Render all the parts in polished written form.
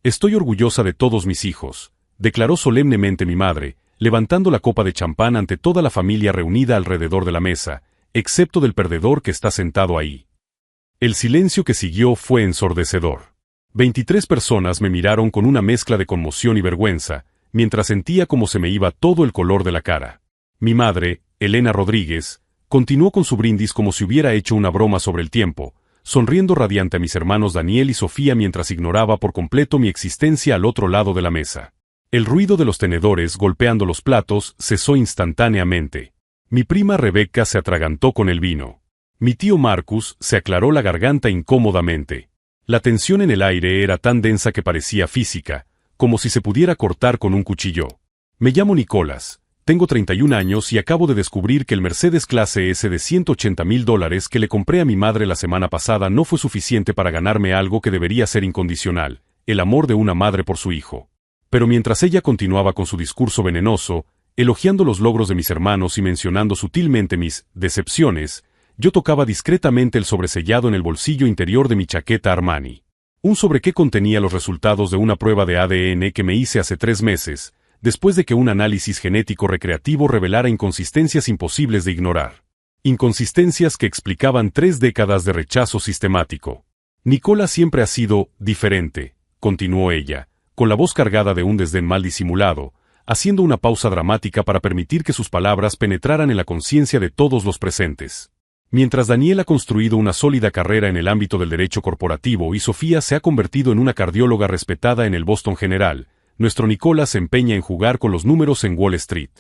Estoy orgullosa de todos mis hijos, declaró solemnemente mi madre, levantando la copa de champán ante toda la familia reunida alrededor de la mesa, excepto del perdedor que está sentado ahí. El silencio que siguió fue ensordecedor. 23 personas me miraron con una mezcla de conmoción y vergüenza, mientras sentía cómo se me iba todo el color de la cara. Mi madre, Elena Rodríguez, continuó con su brindis como si hubiera hecho una broma sobre el tiempo, sonriendo radiante a mis hermanos Daniel y Sofía mientras ignoraba por completo mi existencia al otro lado de la mesa. El ruido de los tenedores golpeando los platos cesó instantáneamente. Mi prima Rebeca se atragantó con el vino. Mi tío Marcus se aclaró la garganta incómodamente. La tensión en el aire era tan densa que parecía física, como si se pudiera cortar con un cuchillo. Me llamo Nicolás, tengo 31 años y acabo de descubrir que el Mercedes clase S de $180,000 que le compré a mi madre la semana pasada no fue suficiente para ganarme algo que debería ser incondicional, el amor de una madre por su hijo. Pero mientras ella continuaba con su discurso venenoso, elogiando los logros de mis hermanos y mencionando sutilmente mis decepciones, yo tocaba discretamente el sobresellado en el bolsillo interior de mi chaqueta Armani. Un sobre que contenía los resultados de una prueba de ADN que me hice hace 3 meses, después de que un análisis genético recreativo revelara inconsistencias imposibles de ignorar. Inconsistencias que explicaban 3 décadas de rechazo sistemático. Nicola siempre ha sido diferente, continuó ella, con la voz cargada de un desdén mal disimulado, haciendo una pausa dramática para permitir que sus palabras penetraran en la conciencia de todos los presentes. Mientras Daniel ha construido una sólida carrera en el ámbito del derecho corporativo y Sofía se ha convertido en una cardióloga respetada en el Boston General, nuestro Nicola se empeña en jugar con los números en Wall Street.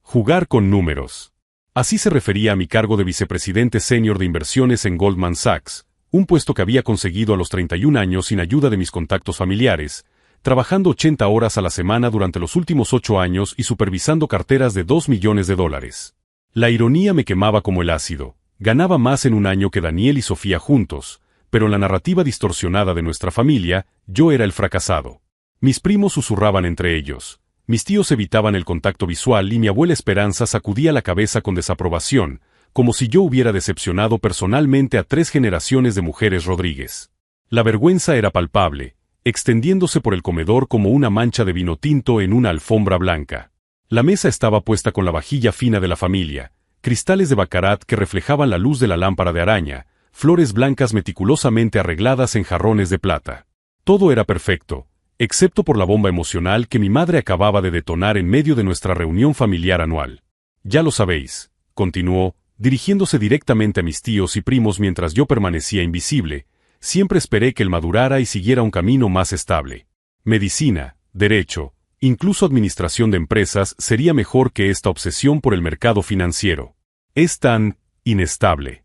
Jugar con números. Así se refería a mi cargo de vicepresidente senior de inversiones en Goldman Sachs, un puesto que había conseguido a los 31 años sin ayuda de mis contactos familiares, trabajando 80 horas a la semana durante los últimos 8 años y supervisando carteras de $2 millones. La ironía me quemaba como el ácido. Ganaba más en un año que Daniel y Sofía juntos, pero en la narrativa distorsionada de nuestra familia, yo era el fracasado. Mis primos susurraban entre ellos, mis tíos evitaban el contacto visual y mi abuela Esperanza sacudía la cabeza con desaprobación, como si yo hubiera decepcionado personalmente a 3 generaciones de mujeres Rodríguez. La vergüenza era palpable, extendiéndose por el comedor como una mancha de vino tinto en una alfombra blanca. La mesa estaba puesta con la vajilla fina de la familia, cristales de baccarat que reflejaban la luz de la lámpara de araña, flores blancas meticulosamente arregladas en jarrones de plata. Todo era perfecto, excepto por la bomba emocional que mi madre acababa de detonar en medio de nuestra reunión familiar anual. Ya lo sabéis, continuó, dirigiéndose directamente a mis tíos y primos mientras yo permanecía invisible, siempre esperé que él madurara y siguiera un camino más estable. Medicina, derecho, incluso administración de empresas sería mejor que esta obsesión por el mercado financiero. Es tan inestable.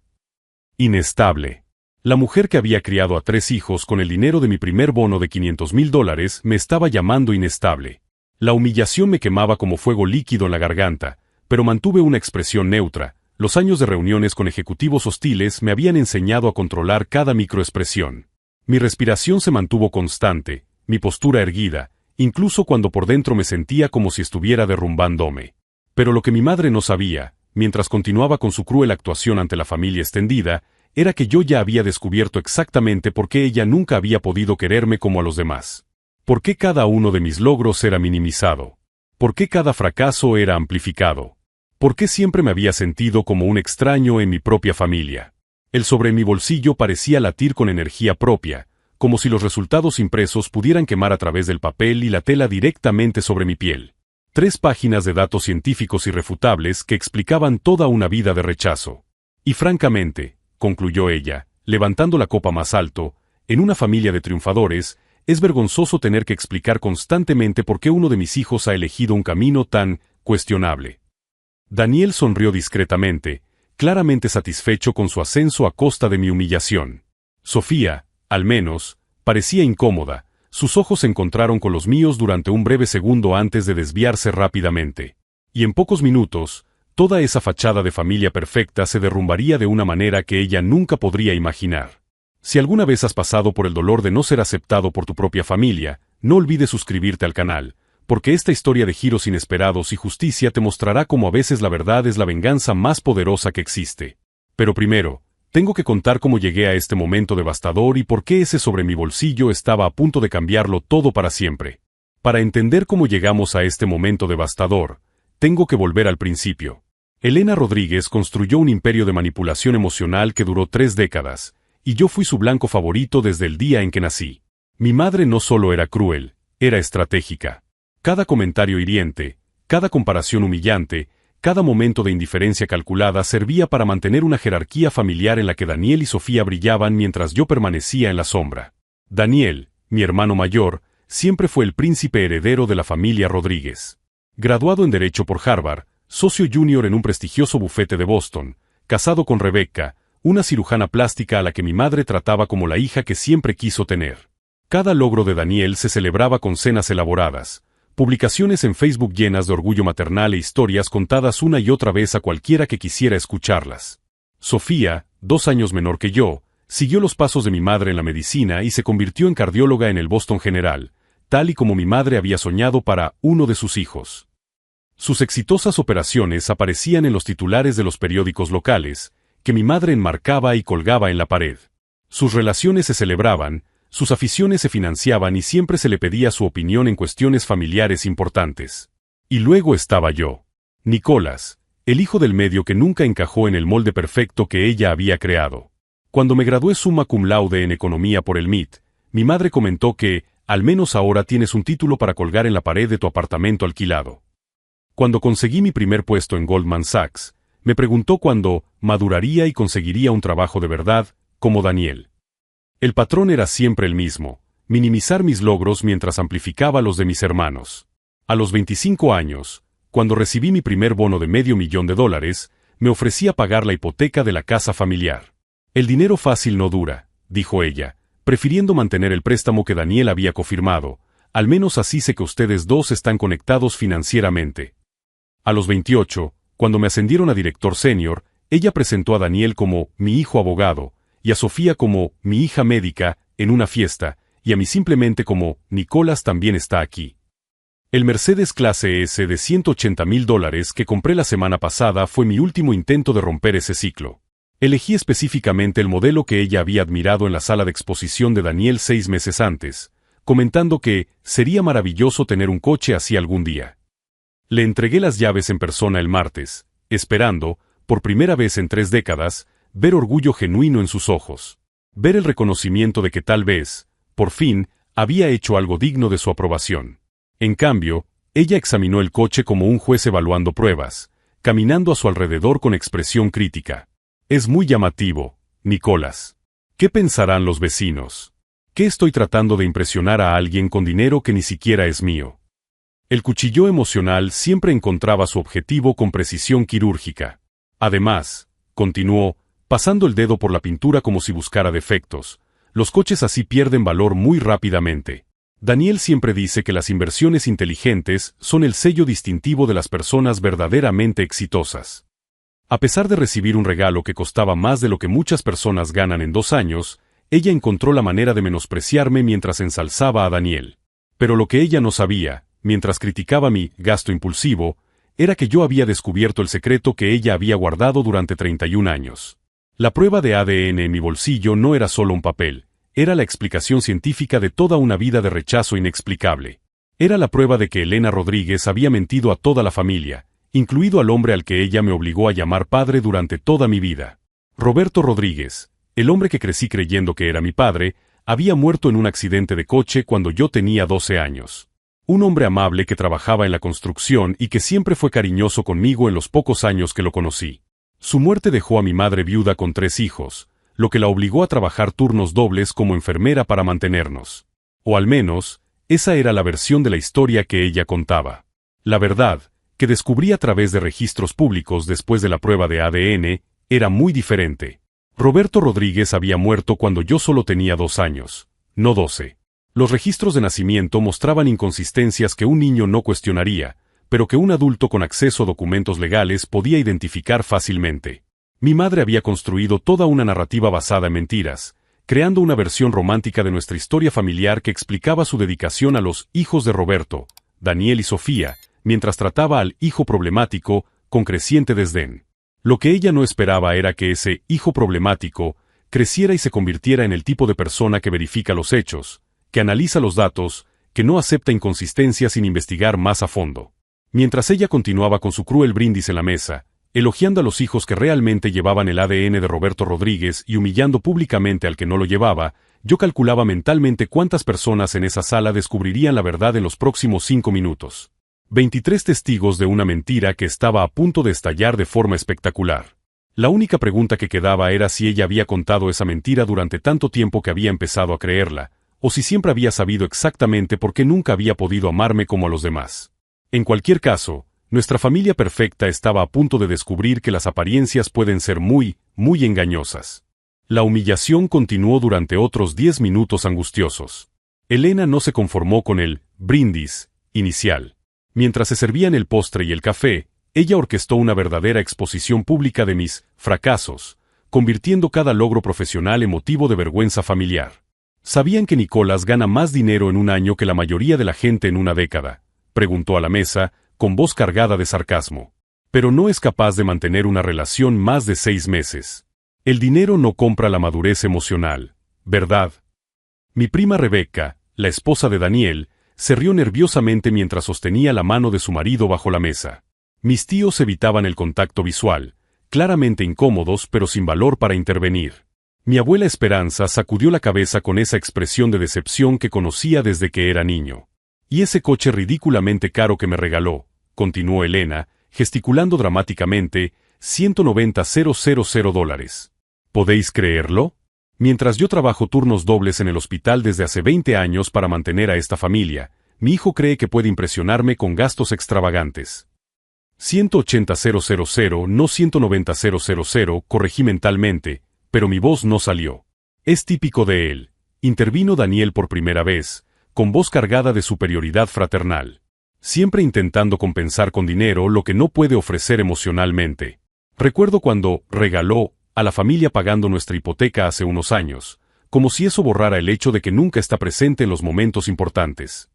Inestable. La mujer que había criado a 3 hijos con el dinero de mi primer bono de $500,000 me estaba llamando inestable. La humillación me quemaba como fuego líquido en la garganta, pero mantuve una expresión neutra. Los años de reuniones con ejecutivos hostiles me habían enseñado a controlar cada microexpresión. Mi respiración se mantuvo constante, mi postura erguida, incluso cuando por dentro me sentía como si estuviera derrumbándome. Pero lo que mi madre no sabía, mientras continuaba con su cruel actuación ante la familia extendida, era que yo ya había descubierto exactamente por qué ella nunca había podido quererme como a los demás. ¿Por qué cada uno de mis logros era minimizado? ¿Por qué cada fracaso era amplificado? ¿Por qué siempre me había sentido como un extraño en mi propia familia? El sobre mi bolsillo parecía latir con energía propia, como si los resultados impresos pudieran quemar a través del papel y la tela directamente sobre mi piel. 3 páginas de datos científicos irrefutables que explicaban toda una vida de rechazo. Y francamente, concluyó ella, levantando la copa más alto, en una familia de triunfadores, es vergonzoso tener que explicar constantemente por qué uno de mis hijos ha elegido un camino tan cuestionable. Daniel sonrió discretamente, claramente satisfecho con su ascenso a costa de mi humillación. Sofía, al menos, parecía incómoda, sus ojos se encontraron con los míos durante un breve segundo antes de desviarse rápidamente. Y en pocos minutos, toda esa fachada de familia perfecta se derrumbaría de una manera que ella nunca podría imaginar. Si alguna vez has pasado por el dolor de no ser aceptado por tu propia familia, no olvides suscribirte al canal, porque esta historia de giros inesperados y justicia te mostrará cómo a veces la verdad es la venganza más poderosa que existe. Pero primero, Tengo que contar cómo llegué a este momento devastador y por qué ese sobre mi bolsillo estaba a punto de cambiarlo todo para siempre. Para entender cómo llegamos a este momento devastador, tengo que volver al principio. Elena Rodríguez construyó un imperio de manipulación emocional que duró 3 décadas, y yo fui su blanco favorito desde el día en que nací. Mi madre no solo era cruel, era estratégica. Cada comentario hiriente, cada comparación humillante, cada momento de indiferencia calculada servía para mantener una jerarquía familiar en la que Daniel y Sofía brillaban mientras yo permanecía en la sombra. Daniel, mi hermano mayor, siempre fue el príncipe heredero de la familia Rodríguez. Graduado en Derecho por Harvard, socio junior en un prestigioso bufete de Boston, casado con Rebecca, una cirujana plástica a la que mi madre trataba como la hija que siempre quiso tener. Cada logro de Daniel se celebraba con cenas elaboradas, publicaciones en Facebook llenas de orgullo maternal e historias contadas una y otra vez a cualquiera que quisiera escucharlas. Sofía, 2 años menor que yo, siguió los pasos de mi madre en la medicina y se convirtió en cardióloga en el Boston General, tal y como mi madre había soñado para uno de sus hijos. Sus exitosas operaciones aparecían en los titulares de los periódicos locales, que mi madre enmarcaba y colgaba en la pared. Sus relaciones se celebraban, sus aficiones se financiaban y siempre se le pedía su opinión en cuestiones familiares importantes. Y luego estaba yo. Nicolás, el hijo del medio que nunca encajó en el molde perfecto que ella había creado. Cuando me gradué summa cum laude en economía por el MIT, mi madre comentó que, al menos ahora tienes un título para colgar en la pared de tu apartamento alquilado. Cuando conseguí mi primer puesto en Goldman Sachs, me preguntó cuándo maduraría y conseguiría un trabajo de verdad, como Daniel. El patrón era siempre el mismo, minimizar mis logros mientras amplificaba los de mis hermanos. A los 25 años, cuando recibí mi primer bono de $500,000, me ofrecía pagar la hipoteca de la casa familiar. El dinero fácil no dura, dijo ella, prefiriendo mantener el préstamo que Daniel había confirmado, al menos así sé que ustedes dos están conectados financieramente. A los 28, cuando me ascendieron a director senior, ella presentó a Daniel como mi hijo abogado, y a Sofía como mi hija médica, en una fiesta, y a mí simplemente como Nicolás también está aquí. El Mercedes clase S de $180,000 que compré la semana pasada fue mi último intento de romper ese ciclo. Elegí específicamente el modelo que ella había admirado en la sala de exposición de Daniel 6 meses antes, comentando que sería maravilloso tener un coche así algún día. Le entregué las llaves en persona el martes, esperando, por primera vez en 3 décadas, ver orgullo genuino en sus ojos. Ver el reconocimiento de que tal vez, por fin, había hecho algo digno de su aprobación. En cambio, ella examinó el coche como un juez evaluando pruebas, caminando a su alrededor con expresión crítica. Es muy llamativo, Nicolás. ¿Qué pensarán los vecinos? ¿Qué estoy tratando de impresionar a alguien con dinero que ni siquiera es mío? El cuchillo emocional siempre encontraba su objetivo con precisión quirúrgica. Además, continuó, pasando el dedo por la pintura como si buscara defectos, los coches así pierden valor muy rápidamente. Daniel siempre dice que las inversiones inteligentes son el sello distintivo de las personas verdaderamente exitosas. A pesar de recibir un regalo que costaba más de lo que muchas personas ganan en 2 años, ella encontró la manera de menospreciarme mientras ensalzaba a Daniel. Pero lo que ella no sabía, mientras criticaba mi gasto impulsivo, era que yo había descubierto el secreto que ella había guardado durante 31 años. La prueba de ADN en mi bolsillo no era solo un papel, era la explicación científica de toda una vida de rechazo inexplicable. Era la prueba de que Elena Rodríguez había mentido a toda la familia, incluido al hombre al que ella me obligó a llamar padre durante toda mi vida. Roberto Rodríguez, el hombre que crecí creyendo que era mi padre, había muerto en un accidente de coche cuando yo tenía 12 años. Un hombre amable que trabajaba en la construcción y que siempre fue cariñoso conmigo en los pocos años que lo conocí. Su muerte dejó a mi madre viuda con 3 hijos, lo que la obligó a trabajar turnos dobles como enfermera para mantenernos. O al menos, esa era la versión de la historia que ella contaba. La verdad, que descubrí a través de registros públicos después de la prueba de ADN, era muy diferente. Roberto Rodríguez había muerto cuando yo solo tenía 2 años, no 12. Los registros de nacimiento mostraban inconsistencias que un niño no cuestionaría, pero que un adulto con acceso a documentos legales podía identificar fácilmente. Mi madre había construido toda una narrativa basada en mentiras, creando una versión romántica de nuestra historia familiar que explicaba su dedicación a los hijos de Roberto, Daniel y Sofía, mientras trataba al hijo problemático con creciente desdén. Lo que ella no esperaba era que ese hijo problemático creciera y se convirtiera en el tipo de persona que verifica los hechos, que analiza los datos, que no acepta inconsistencias sin investigar más a fondo. Mientras ella continuaba con su cruel brindis en la mesa, elogiando a los hijos que realmente llevaban el ADN de Roberto Rodríguez y humillando públicamente al que no lo llevaba, yo calculaba mentalmente cuántas personas en esa sala descubrirían la verdad en los próximos 5 minutos. 23 testigos de una mentira que estaba a punto de estallar de forma espectacular. La única pregunta que quedaba era si ella había contado esa mentira durante tanto tiempo que había empezado a creerla, o si siempre había sabido exactamente por qué nunca había podido amarme como a los demás. En cualquier caso, nuestra familia perfecta estaba a punto de descubrir que las apariencias pueden ser muy, muy engañosas. La humillación continuó durante otros 10 minutos angustiosos. Elena no se conformó con el brindis inicial. Mientras se servían el postre y el café, ella orquestó una verdadera exposición pública de mis fracasos, convirtiendo cada logro profesional en motivo de vergüenza familiar. ¿Sabían que Nicolás gana más dinero en un año que la mayoría de la gente en una década?, preguntó a la mesa, con voz cargada de sarcasmo. Pero no es capaz de mantener una relación más de 6 meses. El dinero no compra la madurez emocional, ¿verdad? Mi prima Rebeca, la esposa de Daniel, se rió nerviosamente mientras sostenía la mano de su marido bajo la mesa. Mis tíos evitaban el contacto visual, claramente incómodos pero sin valor para intervenir. Mi abuela Esperanza sacudió la cabeza con esa expresión de decepción que conocía desde que era niño. Y ese coche ridículamente caro que me regaló, continuó Elena, gesticulando dramáticamente, $190,000. ¿Podéis creerlo? Mientras yo trabajo turnos dobles en el hospital desde hace 20 años para mantener a esta familia, mi hijo cree que puede impresionarme con gastos extravagantes. 180,000, no 190,000, corregí mentalmente, pero mi voz no salió. Es típico de él, intervino Daniel por primera vez, con voz cargada de superioridad fraternal. Siempre intentando compensar con dinero lo que no puede ofrecer emocionalmente. Recuerdo cuando regaló a la familia pagando nuestra hipoteca hace unos años, como si eso borrara el hecho de que nunca está presente en los momentos importantes.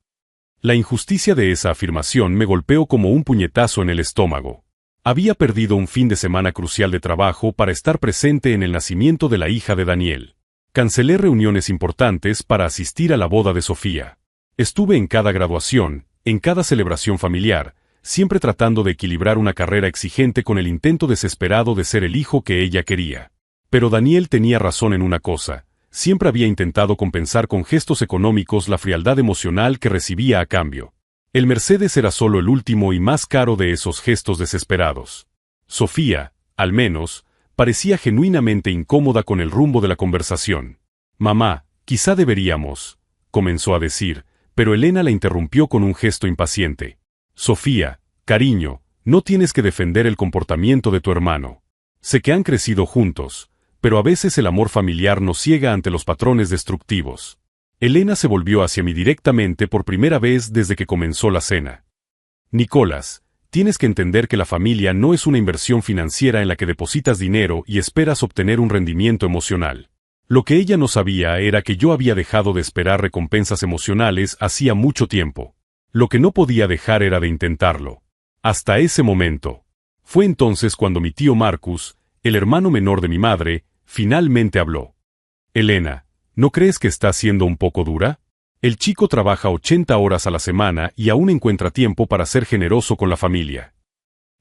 La injusticia de esa afirmación me golpeó como un puñetazo en el estómago. Había perdido un fin de semana crucial de trabajo para estar presente en el nacimiento de la hija de Daniel. Cancelé reuniones importantes para asistir a la boda de Sofía. Estuve en cada graduación, en cada celebración familiar, siempre tratando de equilibrar una carrera exigente con el intento desesperado de ser el hijo que ella quería. Pero Daniel tenía razón en una cosa. Siempre había intentado compensar con gestos económicos la frialdad emocional que recibía a cambio. El Mercedes era solo el último y más caro de esos gestos desesperados. Sofía, al menos, parecía genuinamente incómoda con el rumbo de la conversación. «Mamá, quizá deberíamos», comenzó a decir, pero Elena la interrumpió con un gesto impaciente. «Sofía, cariño, no tienes que defender el comportamiento de tu hermano. Sé que han crecido juntos, pero a veces el amor familiar nos ciega ante los patrones destructivos». Elena se volvió hacia mí directamente por primera vez desde que comenzó la cena. «Nicolás, tienes que entender que la familia no es una inversión financiera en la que depositas dinero y esperas obtener un rendimiento emocional». Lo que ella no sabía era que yo había dejado de esperar recompensas emocionales hacía mucho tiempo. Lo que no podía dejar era de intentarlo. Hasta ese momento. Fue entonces cuando mi tío Marcus, el hermano menor de mi madre, finalmente habló. «Elena, ¿no crees que está siendo un poco dura? El chico trabaja 80 horas a la semana y aún encuentra tiempo para ser generoso con la familia».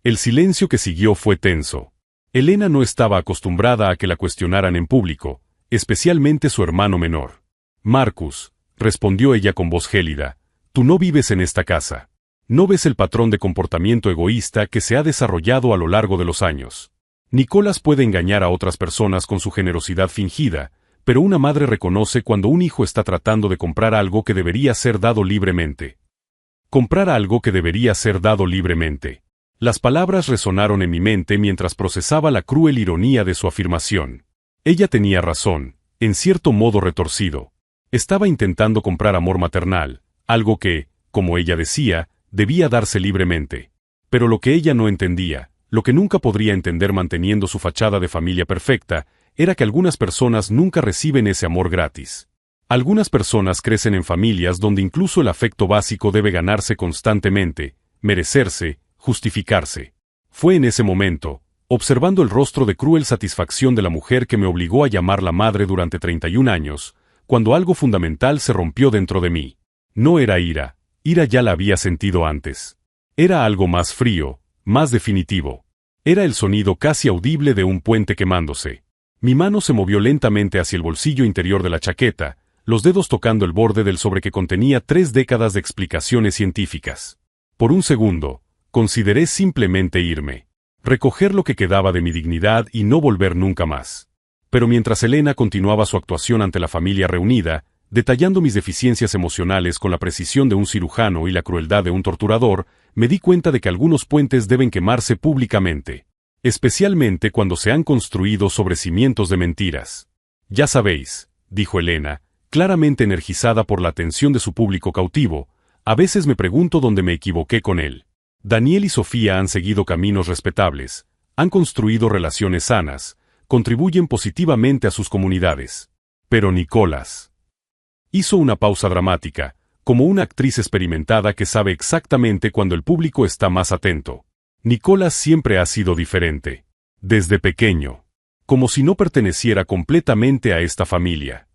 El silencio que siguió fue tenso. Elena no estaba acostumbrada a que la cuestionaran en público, especialmente su hermano menor. «Marcus», respondió ella con voz gélida, «tú no vives en esta casa. No ves el patrón de comportamiento egoísta que se ha desarrollado a lo largo de los años. Nicolás puede engañar a otras personas con su generosidad fingida, pero una madre reconoce cuando un hijo está tratando de comprar algo que debería ser dado libremente. Comprar algo que debería ser dado libremente». Las palabras resonaron en mi mente mientras procesaba la cruel ironía de su afirmación. Ella tenía razón, en cierto modo retorcido. Estaba intentando comprar amor maternal, algo que, como ella decía, debía darse libremente. Pero lo que ella no entendía, lo que nunca podría entender manteniendo su fachada de familia perfecta, era que algunas personas nunca reciben ese amor gratis. Algunas personas crecen en familias donde incluso el afecto básico debe ganarse constantemente, merecerse, justificarse. Fue en ese momento, observando el rostro de cruel satisfacción de la mujer que me obligó a llamarla madre durante 31 años, cuando algo fundamental se rompió dentro de mí. No era ira, ira ya la había sentido antes. Era algo más frío, más definitivo. Era el sonido casi audible de un puente quemándose. Mi mano se movió lentamente hacia el bolsillo interior de la chaqueta, los dedos tocando el borde del sobre que contenía 3 décadas de explicaciones científicas. Por un segundo, consideré simplemente irme, recoger lo que quedaba de mi dignidad y no volver nunca más. Pero mientras Elena continuaba su actuación ante la familia reunida, detallando mis deficiencias emocionales con la precisión de un cirujano y la crueldad de un torturador, me di cuenta de que algunos puentes deben quemarse públicamente, especialmente cuando se han construido sobre cimientos de mentiras. Ya sabéis, dijo Elena, claramente energizada por la atención de su público cautivo, a veces me pregunto dónde me equivoqué con él. Daniel y Sofía han seguido caminos respetables, han construido relaciones sanas, contribuyen positivamente a sus comunidades. Pero Nicolás hizo una pausa dramática, como una actriz experimentada que sabe exactamente cuando el público está más atento. Nicolás siempre ha sido diferente. Desde pequeño. Como si no perteneciera completamente a esta familia.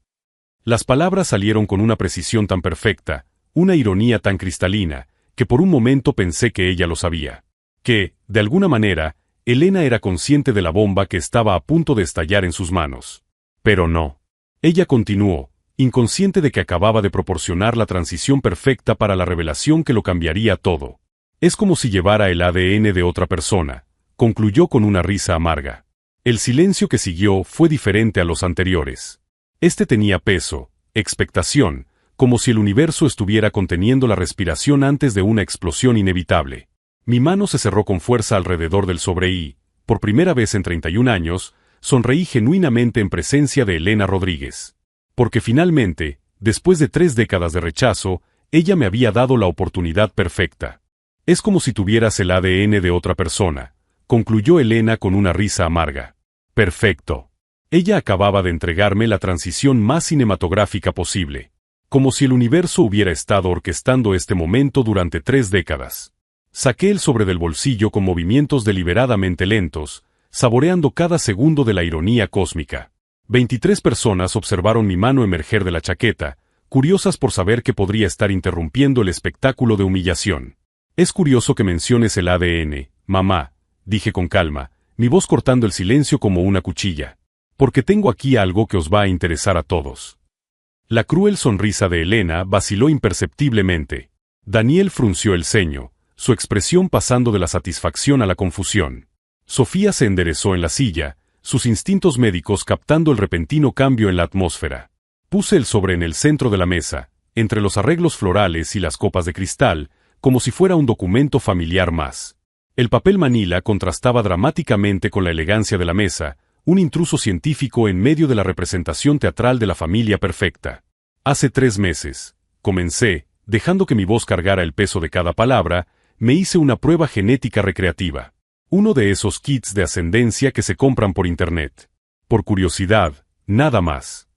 Las palabras salieron con una precisión tan perfecta, una ironía tan cristalina, que por un momento pensé que ella lo sabía. Que, de alguna manera, Elena era consciente de la bomba que estaba a punto de estallar en sus manos. Pero no. Ella continuó, inconsciente de que acababa de proporcionar la transición perfecta para la revelación que lo cambiaría todo. Es como si llevara el ADN de otra persona, concluyó con una risa amarga. El silencio que siguió fue diferente a los anteriores. Este tenía peso, expectación, como si el universo estuviera conteniendo la respiración antes de una explosión inevitable. Mi mano se cerró con fuerza alrededor del sobre y, por primera vez en 31 años, sonreí genuinamente en presencia de Elena Rodríguez. Porque finalmente, después de 3 décadas de rechazo, ella me había dado la oportunidad perfecta. Es como si tuvieras el ADN de otra persona, concluyó Elena con una risa amarga. Perfecto. Ella acababa de entregarme la transición más cinematográfica posible. Como si el universo hubiera estado orquestando este momento durante 3 décadas. Saqué el sobre del bolsillo con movimientos deliberadamente lentos, saboreando cada segundo de la ironía cósmica. 23 personas observaron mi mano emerger de la chaqueta, curiosas por saber que podría estar interrumpiendo el espectáculo de humillación. Es curioso que menciones el ADN, mamá, dije con calma, mi voz cortando el silencio como una cuchilla. Porque tengo aquí algo que os va a interesar a todos. La cruel sonrisa de Elena vaciló imperceptiblemente. Daniel frunció el ceño, su expresión pasando de la satisfacción a la confusión. Sofía se enderezó en la silla, sus instintos médicos captando el repentino cambio en la atmósfera. Puse el sobre en el centro de la mesa, entre los arreglos florales y las copas de cristal, como si fuera un documento familiar más. El papel manila contrastaba dramáticamente con la elegancia de la mesa, un intruso científico en medio de la representación teatral de la familia perfecta. Hace 3 meses, comencé, dejando que mi voz cargara el peso de cada palabra, me hice una prueba genética recreativa. Uno de esos kits de ascendencia que se compran por internet. Por curiosidad, nada más.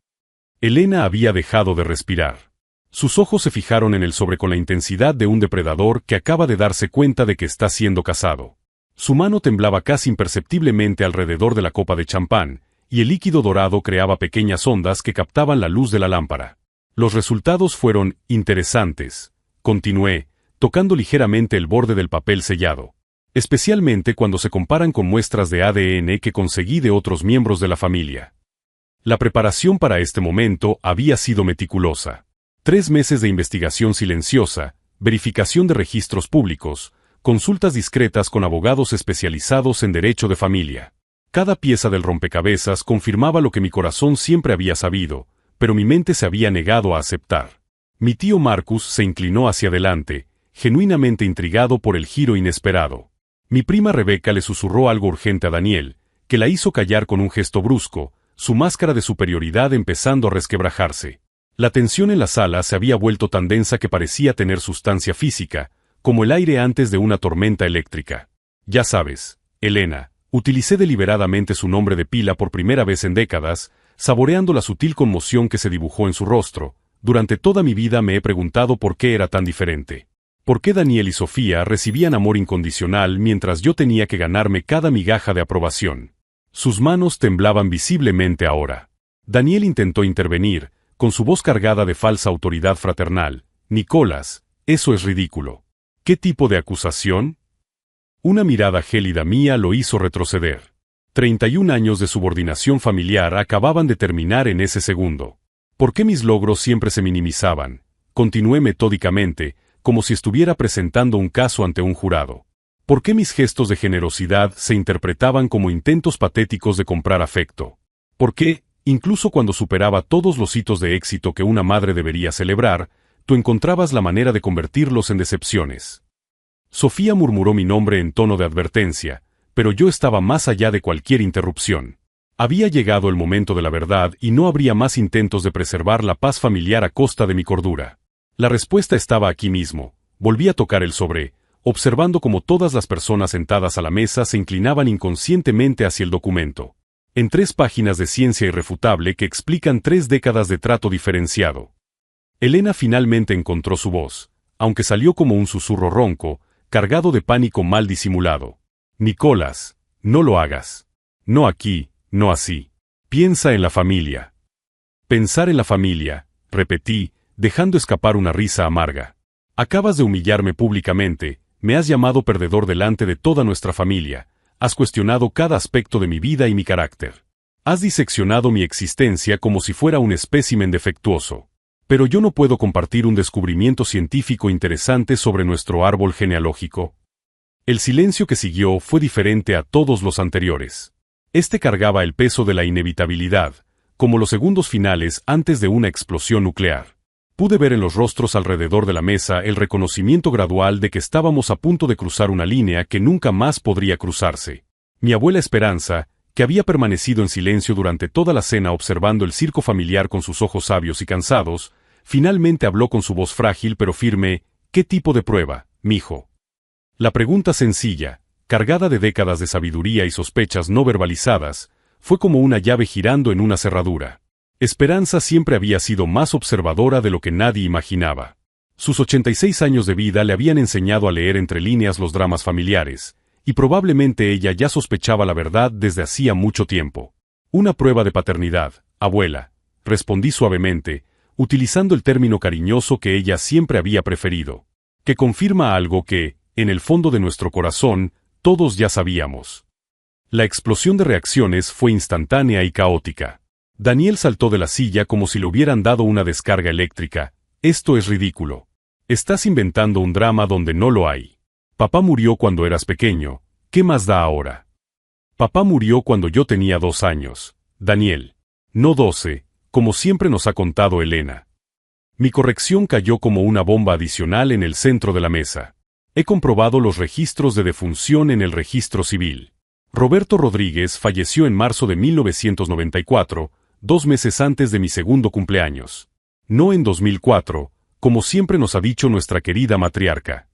Elena había dejado de respirar. Sus ojos se fijaron en el sobre con la intensidad de un depredador que acaba de darse cuenta de que está siendo cazado. Su mano temblaba casi imperceptiblemente alrededor de la copa de champán, y el líquido dorado creaba pequeñas ondas que captaban la luz de la lámpara. Los resultados fueron interesantes, continué, tocando ligeramente el borde del papel sellado. Especialmente cuando se comparan con muestras de ADN que conseguí de otros miembros de la familia. La preparación para este momento había sido meticulosa. 3 meses de investigación silenciosa, verificación de registros públicos, consultas discretas con abogados especializados en derecho de familia. Cada pieza del rompecabezas confirmaba lo que mi corazón siempre había sabido, pero mi mente se había negado a aceptar. Mi tío Marcus se inclinó hacia adelante, genuinamente intrigado por el giro inesperado. Mi prima Rebeca le susurró algo urgente a Daniel, que la hizo callar con un gesto brusco, su máscara de superioridad empezando a resquebrajarse. La tensión en la sala se había vuelto tan densa que parecía tener sustancia física, como el aire antes de una tormenta eléctrica. Ya sabes, Elena, utilicé deliberadamente su nombre de pila por primera vez en décadas, saboreando la sutil conmoción que se dibujó en su rostro. Durante toda mi vida me he preguntado por qué era tan diferente. ¿Por qué Daniel y Sofía recibían amor incondicional mientras yo tenía que ganarme cada migaja de aprobación? Sus manos temblaban visiblemente ahora. Daniel intentó intervenir, con su voz cargada de falsa autoridad fraternal. Nicolás, eso es ridículo. ¿Qué tipo de acusación? Una mirada gélida mía lo hizo retroceder. 31 años de subordinación familiar acababan de terminar en ese segundo. ¿Por qué mis logros siempre se minimizaban? Continué metódicamente, como si estuviera presentando un caso ante un jurado. ¿Por qué mis gestos de generosidad se interpretaban como intentos patéticos de comprar afecto? ¿Por qué, incluso cuando superaba todos los hitos de éxito que una madre debería celebrar, tú encontrabas la manera de convertirlos en decepciones? Sofía murmuró mi nombre en tono de advertencia, pero yo estaba más allá de cualquier interrupción. Había llegado el momento de la verdad y no habría más intentos de preservar la paz familiar a costa de mi cordura. La respuesta estaba aquí mismo. Volví a tocar el sobre, observando cómo todas las personas sentadas a la mesa se inclinaban inconscientemente hacia el documento. En 3 páginas de ciencia irrefutable que explican 3 décadas de trato diferenciado. Elena finalmente encontró su voz, aunque salió como un susurro ronco, cargado de pánico mal disimulado. Nicolás, no lo hagas. No aquí, no así. Piensa en la familia. Pensar en la familia, repetí, dejando escapar una risa amarga. Acabas de humillarme públicamente, me has llamado perdedor delante de toda nuestra familia, has cuestionado cada aspecto de mi vida y mi carácter. Has diseccionado mi existencia como si fuera un espécimen defectuoso. Pero yo no puedo compartir un descubrimiento científico interesante sobre nuestro árbol genealógico. El silencio que siguió fue diferente a todos los anteriores. Este cargaba el peso de la inevitabilidad, como los segundos finales antes de una explosión nuclear. Pude ver en los rostros alrededor de la mesa el reconocimiento gradual de que estábamos a punto de cruzar una línea que nunca más podría cruzarse. Mi abuela Esperanza, que había permanecido en silencio durante toda la cena observando el circo familiar con sus ojos sabios y cansados, finalmente habló con su voz frágil pero firme: ¿qué tipo de prueba, mijo? La pregunta sencilla, cargada de décadas de sabiduría y sospechas no verbalizadas, fue como una llave girando en una cerradura. Esperanza siempre había sido más observadora de lo que nadie imaginaba. Sus 86 años de vida le habían enseñado a leer entre líneas los dramas familiares, y probablemente ella ya sospechaba la verdad desde hacía mucho tiempo. Una prueba de paternidad, abuela, respondí suavemente, utilizando el término cariñoso que ella siempre había preferido, que confirma algo que, en el fondo de nuestro corazón, todos ya sabíamos. La explosión de reacciones fue instantánea y caótica. Daniel saltó de la silla como si le hubieran dado una descarga eléctrica. Esto es ridículo. Estás inventando un drama donde no lo hay. Papá murió cuando eras pequeño, ¿qué más da ahora? Papá murió cuando yo tenía 2 años, Daniel. No 12, como siempre nos ha contado Elena. Mi corrección cayó como una bomba adicional en el centro de la mesa. He comprobado los registros de defunción en el registro civil. Roberto Rodríguez falleció en marzo de 1994, 2 meses antes de mi segundo cumpleaños. No en 2004, como siempre nos ha dicho nuestra querida matriarca.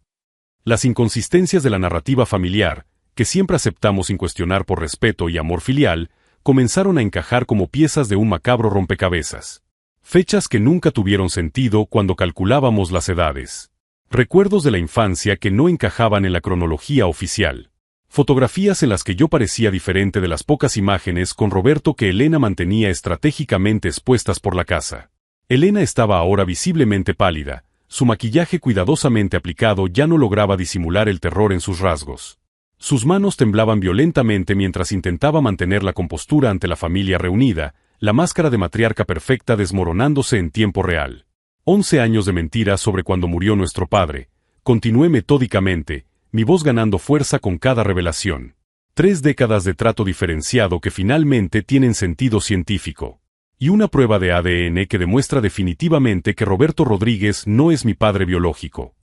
Las inconsistencias de la narrativa familiar, que siempre aceptamos sin cuestionar por respeto y amor filial, comenzaron a encajar como piezas de un macabro rompecabezas. Fechas que nunca tuvieron sentido cuando calculábamos las edades. Recuerdos de la infancia que no encajaban en la cronología oficial. Fotografías en las que yo parecía diferente de las pocas imágenes con Roberto que Elena mantenía estratégicamente expuestas por la casa. Elena estaba ahora visiblemente pálida. Su maquillaje cuidadosamente aplicado ya no lograba disimular el terror en sus rasgos. Sus manos temblaban violentamente mientras intentaba mantener la compostura ante la familia reunida, la máscara de matriarca perfecta desmoronándose en tiempo real. 11 años de mentiras sobre cuando murió nuestro padre. Continué metódicamente, mi voz ganando fuerza con cada revelación. 3 décadas de trato diferenciado que finalmente tienen sentido científico. Y una prueba de ADN que demuestra definitivamente que Roberto Rodríguez no es mi padre biológico.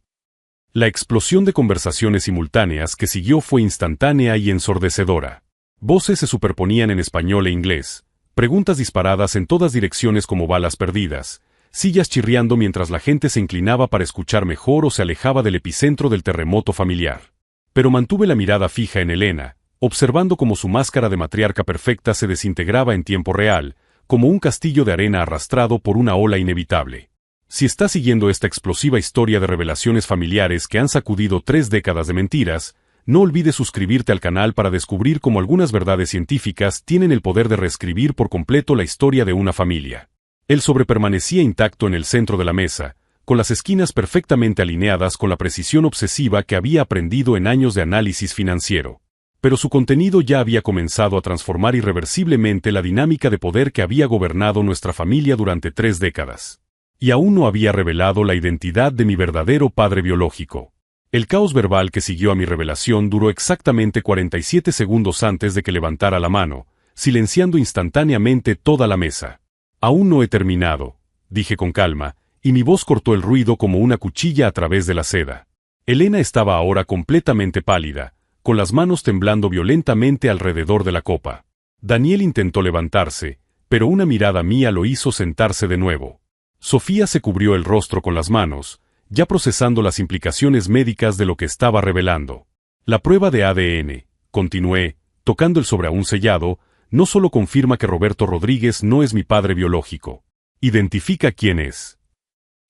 La explosión de conversaciones simultáneas que siguió fue instantánea y ensordecedora. Voces se superponían en español e inglés, preguntas disparadas en todas direcciones como balas perdidas, sillas chirriando mientras la gente se inclinaba para escuchar mejor o se alejaba del epicentro del terremoto familiar. Pero mantuve la mirada fija en Elena, observando cómo su máscara de matriarca perfecta se desintegraba en tiempo real, como un castillo de arena arrastrado por una ola inevitable. Si está siguiendo esta explosiva historia de revelaciones familiares que han sacudido 3 décadas de mentiras, no olvides suscribirte al canal para descubrir cómo algunas verdades científicas tienen el poder de reescribir por completo la historia de una familia. El sobre permanecía intacto en el centro de la mesa, con las esquinas perfectamente alineadas con la precisión obsesiva que había aprendido en años de análisis financiero. Pero su contenido ya había comenzado a transformar irreversiblemente la dinámica de poder que había gobernado nuestra familia durante 3 décadas. Y aún no había revelado la identidad de mi verdadero padre biológico. El caos verbal que siguió a mi revelación duró exactamente 47 segundos antes de que levantara la mano, silenciando instantáneamente toda la mesa. Aún no he terminado, dije con calma, y mi voz cortó el ruido como una cuchilla a través de la seda. Elena estaba ahora completamente pálida, con las manos temblando violentamente alrededor de la copa. Daniel intentó levantarse, pero una mirada mía lo hizo sentarse de nuevo. Sofía se cubrió el rostro con las manos, ya procesando las implicaciones médicas de lo que estaba revelando. La prueba de ADN, continué, tocando el sobre aún sellado, no solo confirma que Roberto Rodríguez no es mi padre biológico. Identifica quién es.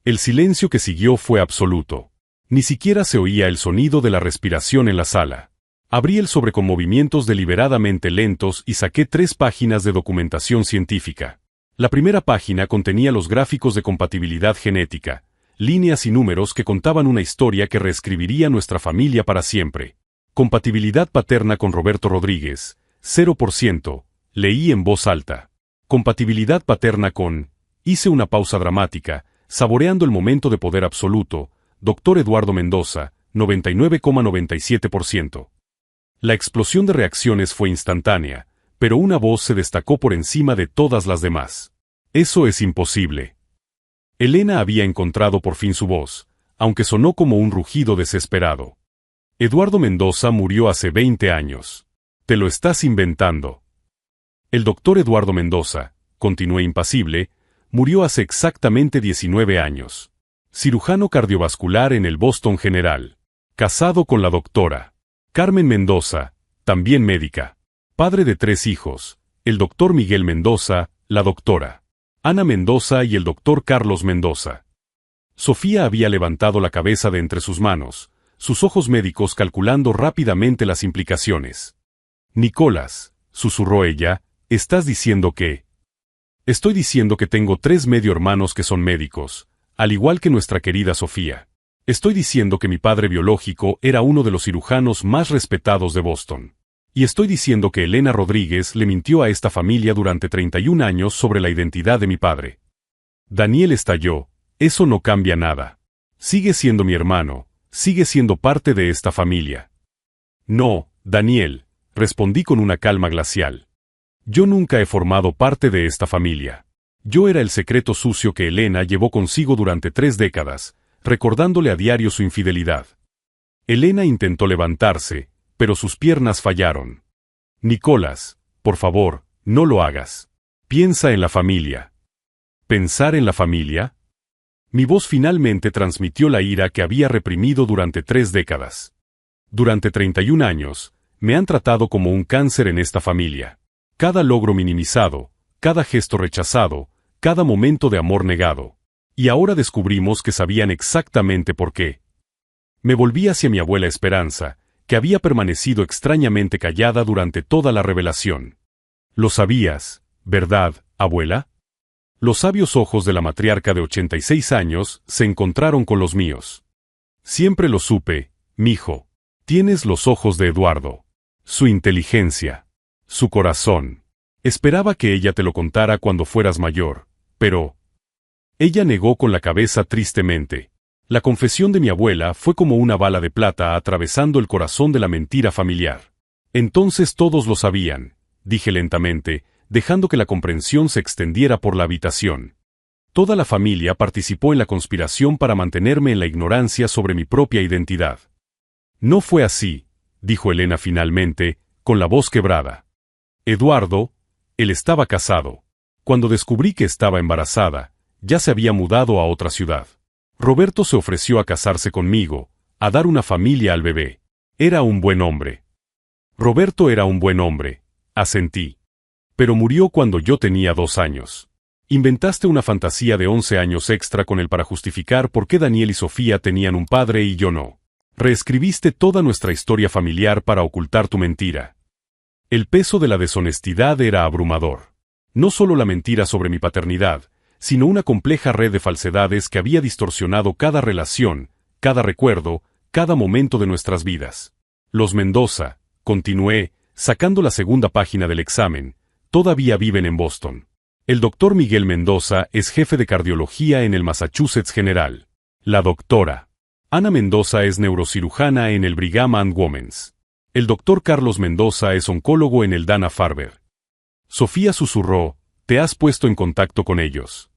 El silencio que siguió fue absoluto. Ni siquiera se oía el sonido de la respiración en la sala. Abrí el sobre con movimientos deliberadamente lentos y saqué 3 páginas de documentación científica. La primera página contenía los gráficos de compatibilidad genética, líneas y números que contaban una historia que reescribiría nuestra familia para siempre. Compatibilidad paterna con Roberto Rodríguez, 0%, leí en voz alta. Compatibilidad paterna con... Hice una pausa dramática, saboreando el momento de poder absoluto, Dr. Eduardo Mendoza, 99,97%. La explosión de reacciones fue instantánea, pero una voz se destacó por encima de todas las demás. Eso es imposible. Elena había encontrado por fin su voz, aunque sonó como un rugido desesperado. Eduardo Mendoza murió hace 20 años. Te lo estás inventando. El doctor Eduardo Mendoza, continué impasible, murió hace exactamente 19 años. Cirujano cardiovascular en el Boston General. Casado con la doctora Carmen Mendoza, también médica. Padre de 3 hijos, el doctor Miguel Mendoza, la doctora Ana Mendoza y el doctor Carlos Mendoza. Sofía había levantado la cabeza de entre sus manos, sus ojos médicos calculando rápidamente las implicaciones. Nicolás, susurró ella, ¿estás diciendo que? Estoy diciendo que tengo 3 medio hermanos que son médicos, al igual que nuestra querida Sofía. Estoy diciendo que mi padre biológico era uno de los cirujanos más respetados de Boston. Y estoy diciendo que Elena Rodríguez le mintió a esta familia durante 31 años sobre la identidad de mi padre. Daniel estalló, eso no cambia nada. Sigue siendo mi hermano, sigue siendo parte de esta familia. No, Daniel, respondí con una calma glacial. Yo nunca he formado parte de esta familia. Yo era el secreto sucio que Elena llevó consigo durante 3 décadas, recordándole a diario su infidelidad. Elena intentó levantarse, pero sus piernas fallaron. Nicolás, por favor, no lo hagas. Piensa en la familia. ¿Pensar en la familia? Mi voz finalmente transmitió la ira que había reprimido durante 3 décadas. Durante 31 años, me han tratado como un cáncer en esta familia. Cada logro minimizado, cada gesto rechazado, cada momento de amor negado. Y ahora descubrimos que sabían exactamente por qué. Me volví hacia mi abuela Esperanza, que había permanecido extrañamente callada durante toda la revelación. Lo sabías, ¿verdad, abuela? Los sabios ojos de la matriarca de 86 años se encontraron con los míos. Siempre lo supe, mijo. Tienes los ojos de Eduardo. Su inteligencia. Su corazón. Esperaba que ella te lo contara cuando fueras mayor, pero... Ella negó con la cabeza tristemente. La confesión de mi abuela fue como una bala de plata atravesando el corazón de la mentira familiar. Entonces todos lo sabían, dije lentamente, dejando que la comprensión se extendiera por la habitación. Toda la familia participó en la conspiración para mantenerme en la ignorancia sobre mi propia identidad. No fue así, dijo Elena finalmente, con la voz quebrada. Eduardo, él estaba casado. Cuando descubrí que estaba embarazada, ya se había mudado a otra ciudad. Roberto se ofreció a casarse conmigo, a dar una familia al bebé. Era un buen hombre. Roberto era un buen hombre, asentí. Pero murió cuando yo tenía 2 años. Inventaste una fantasía de 11 años extra con él para justificar por qué Daniel y Sofía tenían un padre y yo no. Reescribiste toda nuestra historia familiar para ocultar tu mentira. El peso de la deshonestidad era abrumador. No solo la mentira sobre mi paternidad, sino una compleja red de falsedades que había distorsionado cada relación, cada recuerdo, cada momento de nuestras vidas. Los Mendoza, continué, sacando la segunda página del examen, todavía viven en Boston. El doctor Miguel Mendoza es jefe de cardiología en el Massachusetts General. La doctora Ana Mendoza es neurocirujana en el Brigham and Women's. El doctor Carlos Mendoza es oncólogo en el Dana-Farber. Sofía susurró, ¿te has puesto en contacto con ellos?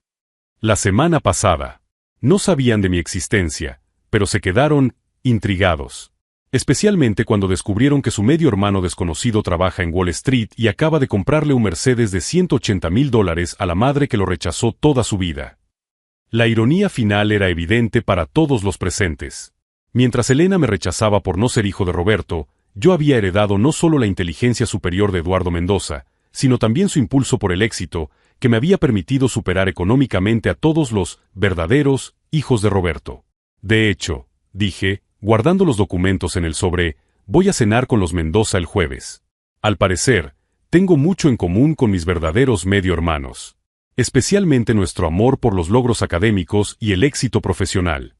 La semana pasada. No sabían de mi existencia, pero se quedaron intrigados. Especialmente cuando descubrieron que su medio hermano desconocido trabaja en Wall Street y acaba de comprarle un Mercedes de $180,000 a la madre que lo rechazó toda su vida. La ironía final era evidente para todos los presentes. Mientras Elena me rechazaba por no ser hijo de Roberto, yo había heredado no solo la inteligencia superior de Eduardo Mendoza, sino también su impulso por el éxito, que me había permitido superar económicamente a todos los verdaderos hijos de Roberto. De hecho, dije, guardando los documentos en el sobre, voy a cenar con los Mendoza el jueves. Al parecer, tengo mucho en común con mis verdaderos medio hermanos. Especialmente nuestro amor por los logros académicos y el éxito profesional.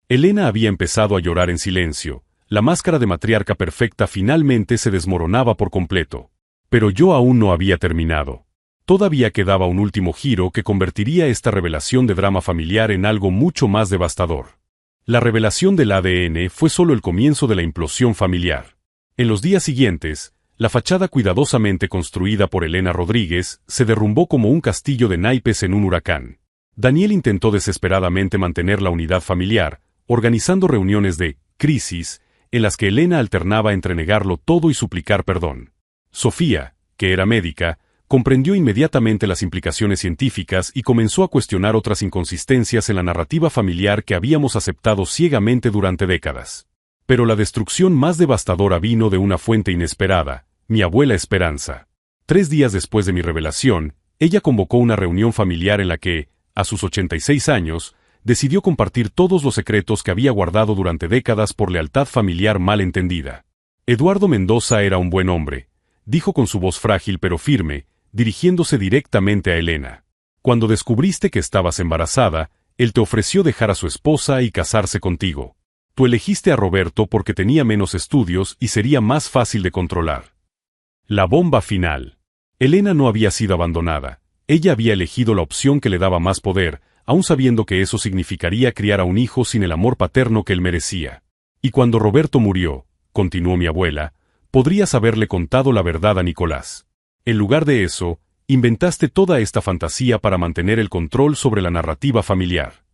Elena había empezado a llorar en silencio, la máscara de matriarca perfecta finalmente se desmoronaba por completo. Pero yo aún no había terminado. Todavía quedaba un último giro que convertiría esta revelación de drama familiar en algo mucho más devastador. La revelación del ADN fue solo el comienzo de la implosión familiar. En los días siguientes, la fachada cuidadosamente construida por Elena Rodríguez se derrumbó como un castillo de naipes en un huracán. Daniel intentó desesperadamente mantener la unidad familiar, organizando reuniones de crisis, en las que Elena alternaba entre negarlo todo y suplicar perdón. Sofía, que era médica, comprendió inmediatamente las implicaciones científicas y comenzó a cuestionar otras inconsistencias en la narrativa familiar que habíamos aceptado ciegamente durante décadas. Pero la destrucción más devastadora vino de una fuente inesperada, mi abuela Esperanza. 3 días después de mi revelación, ella convocó una reunión familiar en la que, a sus 86 años, decidió compartir todos los secretos que había guardado durante décadas por lealtad familiar mal entendida. Eduardo Mendoza era un buen hombre, dijo con su voz frágil pero firme, dirigiéndose directamente a Elena. Cuando descubriste que estabas embarazada, él te ofreció dejar a su esposa y casarse contigo. Tú elegiste a Roberto porque tenía menos estudios y sería más fácil de controlar. La bomba final. Elena no había sido abandonada. Ella había elegido la opción que le daba más poder, aun sabiendo que eso significaría criar a un hijo sin el amor paterno que él merecía. Y cuando Roberto murió, continuó mi abuela, podrías haberle contado la verdad a Nicolás. En lugar de eso, inventaste toda esta fantasía para mantener el control sobre la narrativa familiar.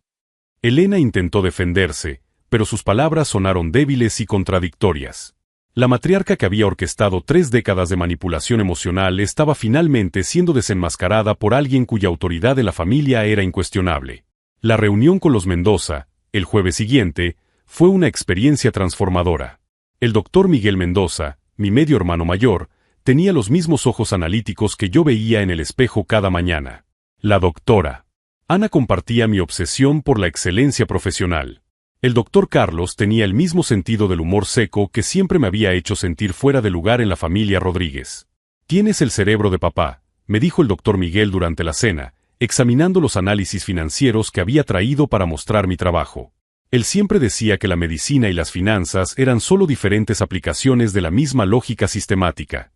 Elena intentó defenderse, pero sus palabras sonaron débiles y contradictorias. La matriarca que había orquestado 3 décadas de manipulación emocional estaba finalmente siendo desenmascarada por alguien cuya autoridad en la familia era incuestionable. La reunión con los Mendoza, el jueves siguiente, fue una experiencia transformadora. El doctor Miguel Mendoza, mi medio hermano mayor, tenía los mismos ojos analíticos que yo veía en el espejo cada mañana. La doctora Ana compartía mi obsesión por la excelencia profesional. El doctor Carlos tenía el mismo sentido del humor seco que siempre me había hecho sentir fuera de lugar en la familia Rodríguez. Tienes el cerebro de papá, me dijo el doctor Miguel durante la cena, examinando los análisis financieros que había traído para mostrar mi trabajo. Él siempre decía que la medicina y las finanzas eran solo diferentes aplicaciones de la misma lógica sistemática.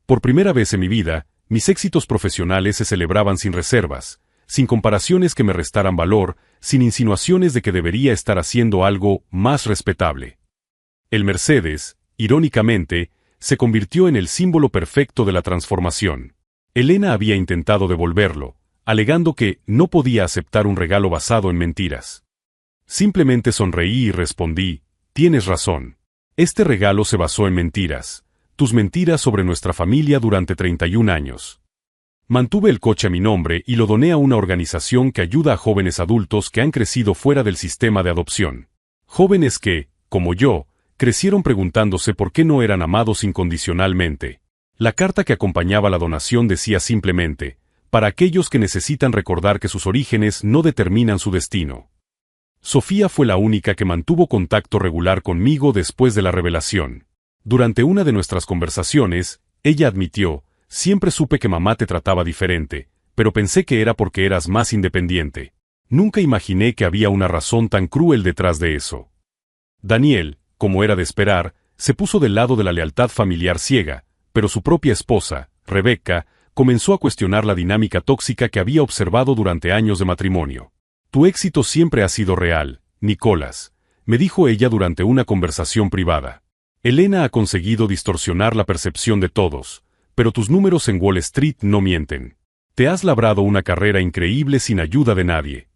Por primera vez en mi vida, mis éxitos profesionales se celebraban sin reservas, sin comparaciones que me restaran valor, sin insinuaciones de que debería estar haciendo algo más respetable. El Mercedes, irónicamente, se convirtió en el símbolo perfecto de la transformación. Elena había intentado devolverlo, alegando que no podía aceptar un regalo basado en mentiras. Simplemente sonreí y respondí, tienes razón. Este regalo se basó en mentiras. Tus mentiras sobre nuestra familia durante 31 años. Mantuve el coche a mi nombre y lo doné a una organización que ayuda a jóvenes adultos que han crecido fuera del sistema de adopción. Jóvenes que, como yo, crecieron preguntándose por qué no eran amados incondicionalmente. La carta que acompañaba la donación decía simplemente, para aquellos que necesitan recordar que sus orígenes no determinan su destino. Sofía fue la única que mantuvo contacto regular conmigo después de la revelación. Durante una de nuestras conversaciones, ella admitió: siempre supe que mamá te trataba diferente, pero pensé que era porque eras más independiente. Nunca imaginé que había una razón tan cruel detrás de eso. Daniel, como era de esperar, se puso del lado de la lealtad familiar ciega, pero su propia esposa, Rebecca, comenzó a cuestionar la dinámica tóxica que había observado durante años de matrimonio. Tu éxito siempre ha sido real, Nicolás, me dijo ella durante una conversación privada. Elena ha conseguido distorsionar la percepción de todos, pero tus números en Wall Street no mienten. Te has labrado una carrera increíble sin ayuda de nadie.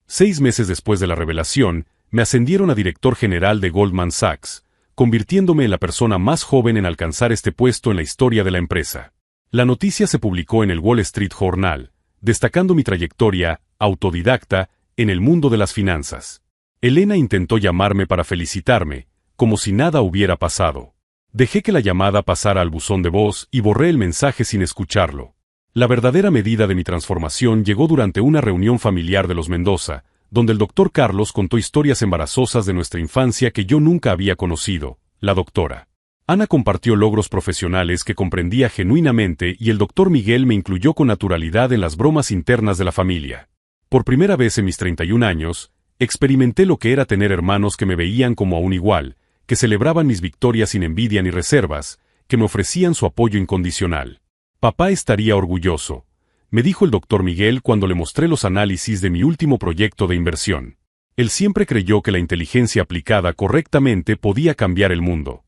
6 meses después de la revelación, me ascendieron a director general de Goldman Sachs, convirtiéndome en la persona más joven en alcanzar este puesto en la historia de la empresa. La noticia se publicó en el Wall Street Journal, destacando mi trayectoria autodidacta en el mundo de las finanzas. Elena intentó llamarme para felicitarme, como si nada hubiera pasado. Dejé que la llamada pasara al buzón de voz y borré el mensaje sin escucharlo. La verdadera medida de mi transformación llegó durante una reunión familiar de los Mendoza, donde el doctor Carlos contó historias embarazosas de nuestra infancia que yo nunca había conocido. La doctora Ana compartió logros profesionales que comprendía genuinamente y el doctor Miguel me incluyó con naturalidad en las bromas internas de la familia. Por primera vez en mis 31 años, experimenté lo que era tener hermanos que me veían como a un igual, que celebraban mis victorias sin envidia ni reservas, que me ofrecían su apoyo incondicional. Papá estaría orgulloso, me dijo el doctor Miguel cuando le mostré los análisis de mi último proyecto de inversión. Él siempre creyó que la inteligencia aplicada correctamente podía cambiar el mundo.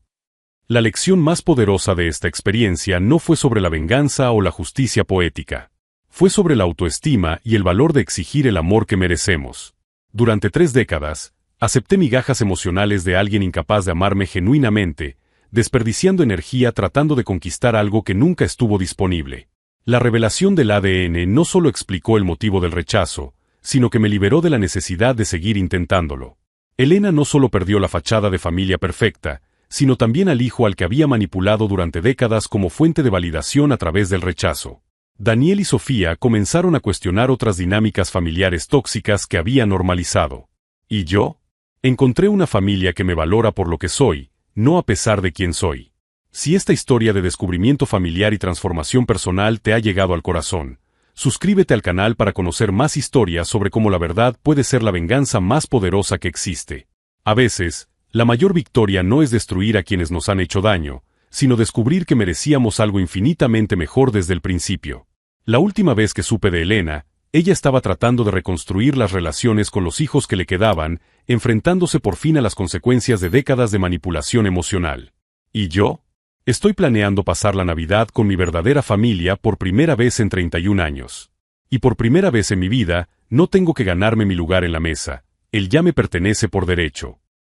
La lección más poderosa de esta experiencia no fue sobre la venganza o la justicia poética. Fue sobre la autoestima y el valor de exigir el amor que merecemos. Durante 3 décadas, acepté migajas emocionales de alguien incapaz de amarme genuinamente, desperdiciando energía tratando de conquistar algo que nunca estuvo disponible. La revelación del ADN no solo explicó el motivo del rechazo, sino que me liberó de la necesidad de seguir intentándolo. Elena no solo perdió la fachada de familia perfecta, sino también al hijo al que había manipulado durante décadas como fuente de validación a través del rechazo. Daniel y Sofía comenzaron a cuestionar otras dinámicas familiares tóxicas que había normalizado. ¿Y yo? Encontré una familia que me valora por lo que soy, no a pesar de quién soy. Si esta historia de descubrimiento familiar y transformación personal te ha llegado al corazón, suscríbete al canal para conocer más historias sobre cómo la verdad puede ser la venganza más poderosa que existe. A veces, la mayor victoria no es destruir a quienes nos han hecho daño, sino descubrir que merecíamos algo infinitamente mejor desde el principio. La última vez que supe de Elena, ella estaba tratando de reconstruir las relaciones con los hijos que le quedaban, enfrentándose por fin a las consecuencias de décadas de manipulación emocional. ¿Y yo? Estoy planeando pasar la Navidad con mi verdadera familia por primera vez en 31 años. Y por primera vez en mi vida, no tengo que ganarme mi lugar en la mesa, él ya me pertenece por derecho.